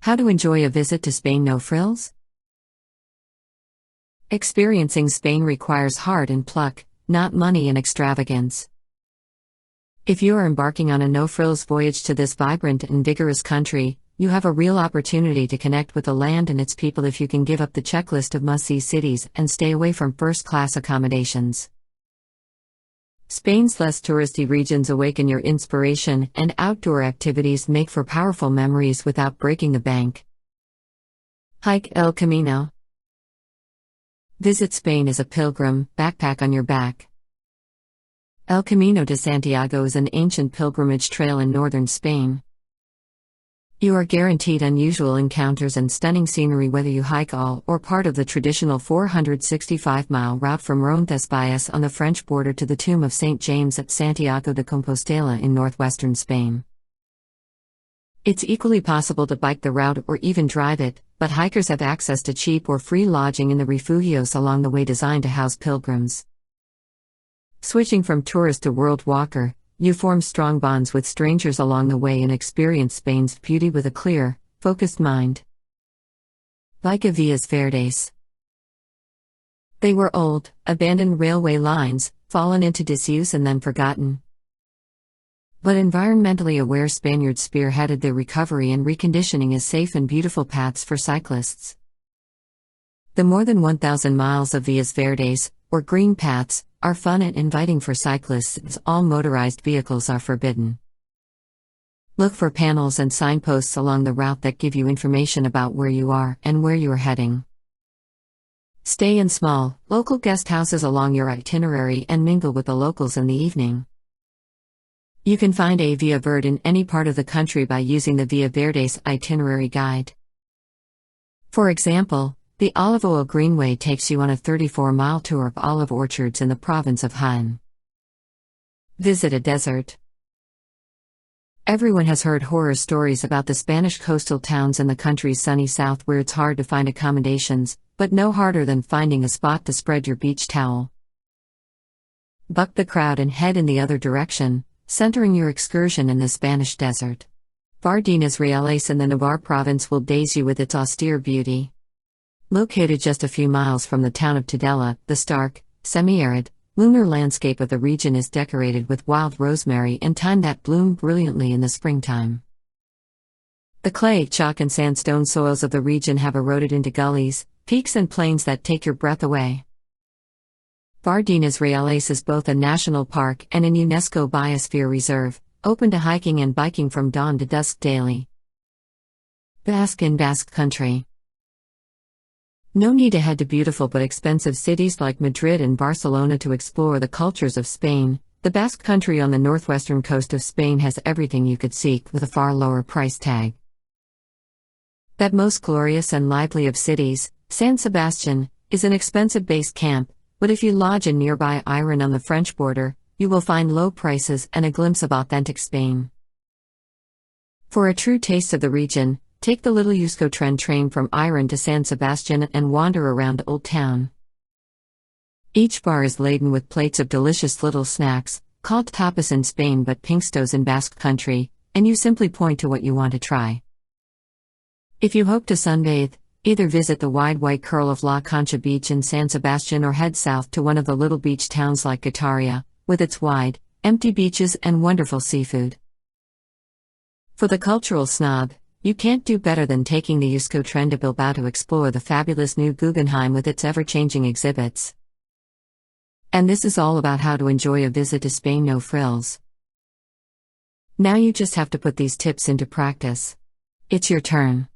How to enjoy a visit to Spain no frills? Experiencing Spain requires heart and pluck, not money and extravagance. If you are embarking on a no-frills voyage to this vibrant and vigorous country, you have a real opportunity to connect with the land and its people if you can give up the checklist of must-see cities and stay away from first-class accommodations. Spain's less touristy regions awaken your inspiration, and outdoor activities make for powerful memories without breaking the bank. Hike El Camino. Visit Spain as a pilgrim, backpack on your back. El Camino de Santiago is an ancient pilgrimage trail in northern Spain. You are guaranteed unusual encounters and stunning scenery whether you hike all or part of the traditional 465-mile route from Roncesvalles on the French border to the tomb of St. James at Santiago de Compostela in northwestern Spain. It's equally possible to bike the route or even drive it, but hikers have access to cheap or free lodging in the refugios along the way designed to house pilgrims. Switching from tourist to world walker, you form strong bonds with strangers along the way and experience Spain's beauty with a clear, focused mind. Like Villas Verdes. They were old, abandoned railway lines, fallen into disuse and then forgotten. But environmentally aware Spaniards spearheaded their recovery and reconditioning as safe and beautiful paths for cyclists. The more than 1,000 miles of Villas Verdes, or green paths, are fun and inviting for cyclists as all motorized vehicles are forbidden. Look for panels and signposts along the route that give you information about where you are and where you are heading. Stay in small, local guest houses along your itinerary and mingle with the locals in the evening. You can find a Via Verde in any part of the country by using the Via Verdes itinerary guide. For example, the Olive Oil Greenway takes you on a 34-mile tour of olive orchards in the province of Jaén. Visit a desert. Everyone has heard horror stories about the Spanish coastal towns in the country's sunny south where it's hard to find accommodations, but no harder than finding a spot to spread your beach towel. Buck the crowd and head in the other direction, centering your excursion in the Spanish desert. Jardines Reales in the Navarre province will daze you with its austere beauty. Located just a few miles from the town of Tudela, the stark, semi-arid, lunar landscape of the region is decorated with wild rosemary and thyme that bloom brilliantly in the springtime. The clay, chalk and sandstone soils of the region have eroded into gullies, peaks and plains that take your breath away. Jardines Reales is both a national park and an UNESCO Biosphere Reserve, open to hiking and biking from dawn to dusk daily. Bask in Basque Country. No need to head to beautiful but expensive cities like Madrid and Barcelona to explore the cultures of Spain. The Basque Country on the northwestern coast of Spain has everything you could seek with a far lower price tag. That most glorious and lively of cities, San Sebastian, is an expensive base camp, but if you lodge in nearby Irun on the French border, you will find low prices and a glimpse of authentic Spain. For a true taste of the region, take the little Euskotren train from Irun to San Sebastian and wander around Old Town. Each bar is laden with plates of delicious little snacks, called tapas in Spain but pinkstos in Basque Country, and you simply point to what you want to try. If you hope to sunbathe, either visit the wide white curl of La Concha Beach in San Sebastian or head south to one of the little beach towns like Getaria, with its wide, empty beaches and wonderful seafood. For the cultural snob, you can't do better than taking the Euskotren to Bilbao to explore the fabulous new Guggenheim with its ever-changing exhibits. And this is all about how to enjoy a visit to Spain no frills. Now you just have to put these tips into practice. It's your turn.